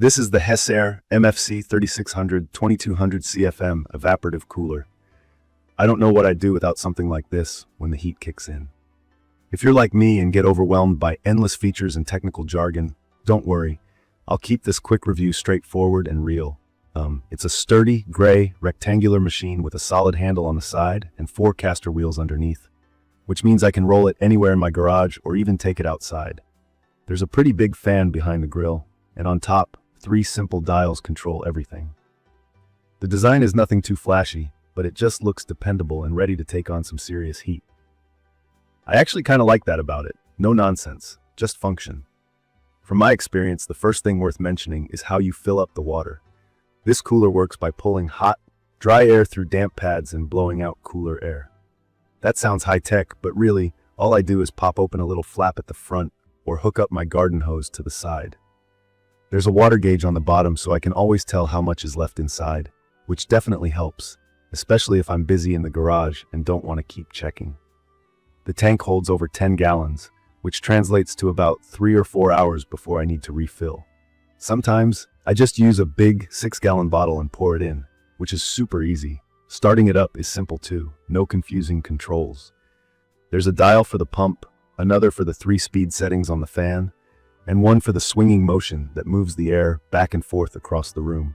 This is the Hessaire MFC3600 2200CFM Evaporative cooler. I don't know what I'd do without something like this when the heat kicks in. If you're like me and get overwhelmed by endless features and technical jargon, don't worry. I'll keep this quick review straightforward and real. It's a sturdy, gray, rectangular machine with a solid handle on the side and 4 caster wheels underneath, which means I can roll it anywhere in my garage or even take it outside. There's a pretty big fan behind the grill, and on top, 3 simple dials control everything. The design is nothing too flashy, but it just looks dependable and ready to take on some serious heat. I actually kind of like that about it. No nonsense, just function. From my experience, the first thing worth mentioning is how you fill up the water. This cooler works by pulling hot, dry air through damp pads and blowing out cooler air. That sounds high-tech, but really, all I do is pop open a little flap at the front or hook up my garden hose to the side. There's a water gauge on the bottom so I can always tell how much is left inside, which definitely helps, especially if I'm busy in the garage and don't want to keep checking. The tank holds over 10 gallons, which translates to about 3 or 4 hours before I need to refill. Sometimes, I just use a big 6-gallon bottle and pour it in, which is super easy. Starting it up is simple too, no confusing controls. There's a dial for the pump, another for the 3-speed settings on the fan, and one for the swinging motion that moves the air back and forth across the room.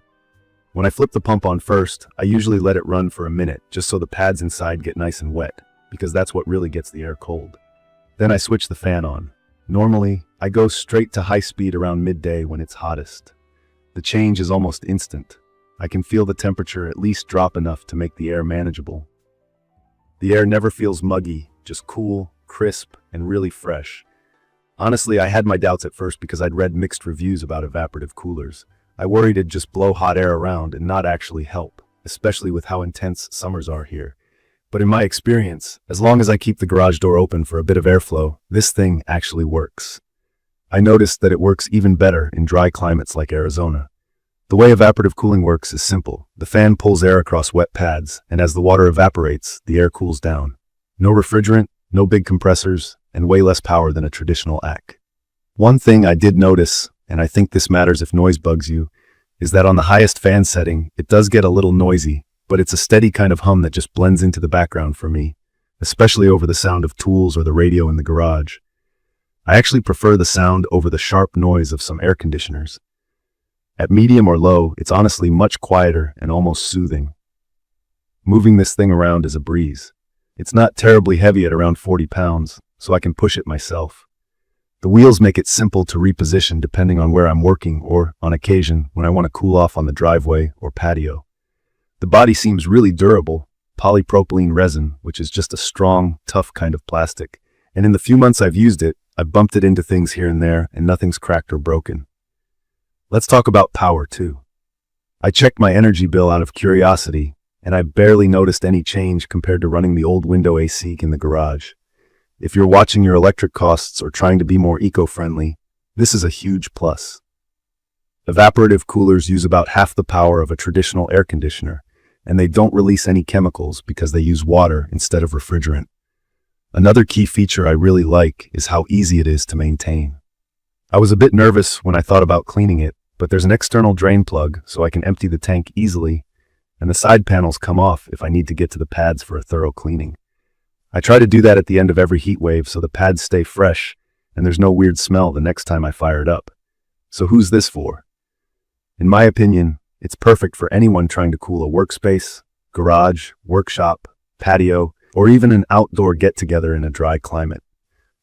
When I flip the pump on first, I usually let it run for a minute just so the pads inside get nice and wet, because that's what really gets the air cold. Then I switch the fan on. Normally, I go straight to high speed around midday when it's hottest. The change is almost instant. I can feel the temperature at least drop enough to make the air manageable. The air never feels muggy, just cool, crisp, and really fresh. Honestly, I had my doubts at first because I'd read mixed reviews about evaporative coolers. I worried it'd just blow hot air around and not actually help, especially with how intense summers are here. But in my experience, as long as I keep the garage door open for a bit of airflow, this thing actually works. I noticed that it works even better in dry climates like Arizona. The way evaporative cooling works is simple. The fan pulls air across wet pads, and as the water evaporates, the air cools down. No refrigerant, no big compressors, and way less power than a traditional AC. One thing I did notice, and I think this matters if noise bugs you, is that on the highest fan setting, it does get a little noisy, but it's a steady kind of hum that just blends into the background for me, especially over the sound of tools or the radio in the garage. I actually prefer the sound over the sharp noise of some air conditioners. At medium or low, it's honestly much quieter and almost soothing. Moving this thing around is a breeze. It's not terribly heavy at around 40 pounds, so I can push it myself. The wheels make it simple to reposition depending on where I'm working or, on occasion, when I want to cool off on the driveway or patio. The body seems really durable, polypropylene resin, which is just a strong, tough kind of plastic. And in the few months I've used it, I've bumped it into things here and there, and nothing's cracked or broken. Let's talk about power, too. I checked my energy bill out of curiosity, and I barely noticed any change compared to running the old window AC in the garage. If you're watching your electric costs or trying to be more eco-friendly, this is a huge plus. Evaporative coolers use about half the power of a traditional air conditioner, and they don't release any chemicals because they use water instead of refrigerant. Another key feature I really like is how easy it is to maintain. I was a bit nervous when I thought about cleaning it, but there's an external drain plug so I can empty the tank easily, and the side panels come off if I need to get to the pads for a thorough cleaning. I try to do that at the end of every heat wave so the pads stay fresh and there's no weird smell the next time I fire it up. So who's this for? In my opinion, it's perfect for anyone trying to cool a workspace, garage, workshop, patio, or even an outdoor get-together in a dry climate.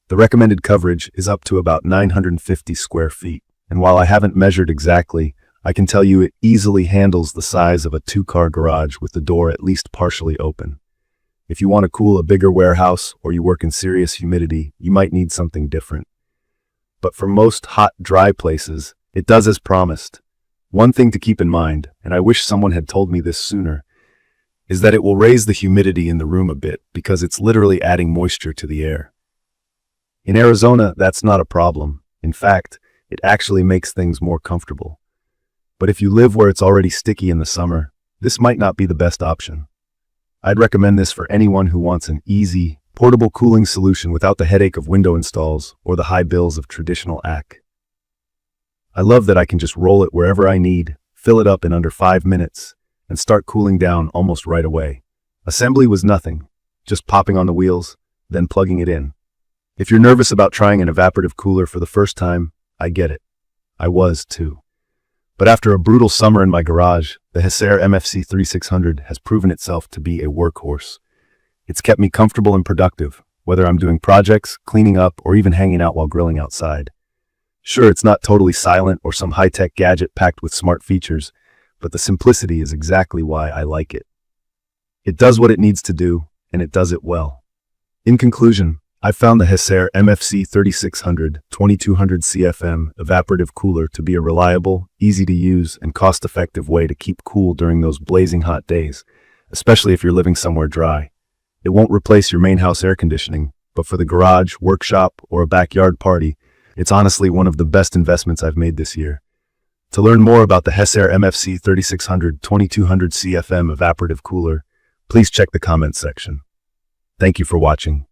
The recommended coverage is up to about 950 square feet, and while I haven't measured exactly, I can tell you it easily handles the size of a 2-car garage with the door at least partially open. If you want to cool a bigger warehouse or you work in serious humidity, you might need something different. But for most hot, dry places, it does as promised. One thing to keep in mind, and I wish someone had told me this sooner, is that it will raise the humidity in the room a bit because it's literally adding moisture to the air. In Arizona, that's not a problem. In fact, it actually makes things more comfortable. But if you live where it's already sticky in the summer, this might not be the best option. I'd recommend this for anyone who wants an easy, portable cooling solution without the headache of window installs or the high bills of traditional AC. I love that I can just roll it wherever I need, fill it up in under 5 minutes, and start cooling down almost right away. Assembly was nothing, just popping on the wheels, then plugging it in. If you're nervous about trying an evaporative cooler for the first time, I get it. I was too. But after a brutal summer in my garage, the Hessaire MFC3600 has proven itself to be a workhorse. It's kept me comfortable and productive, whether I'm doing projects, cleaning up, or even hanging out while grilling outside. Sure, it's not totally silent or some high-tech gadget packed with smart features, but the simplicity is exactly why I like it. It does what it needs to do, and it does it well. In conclusion, I found the Hessaire MFC3600 2200CFM Evaporative Cooler to be a reliable, easy-to-use, and cost-effective way to keep cool during those blazing hot days, especially if you're living somewhere dry. It won't replace your main house air conditioning, but for the garage, workshop, or a backyard party, it's honestly one of the best investments I've made this year. To learn more about the Hessaire MFC3600 2200CFM Evaporative Cooler, please check the comments section. Thank you for watching.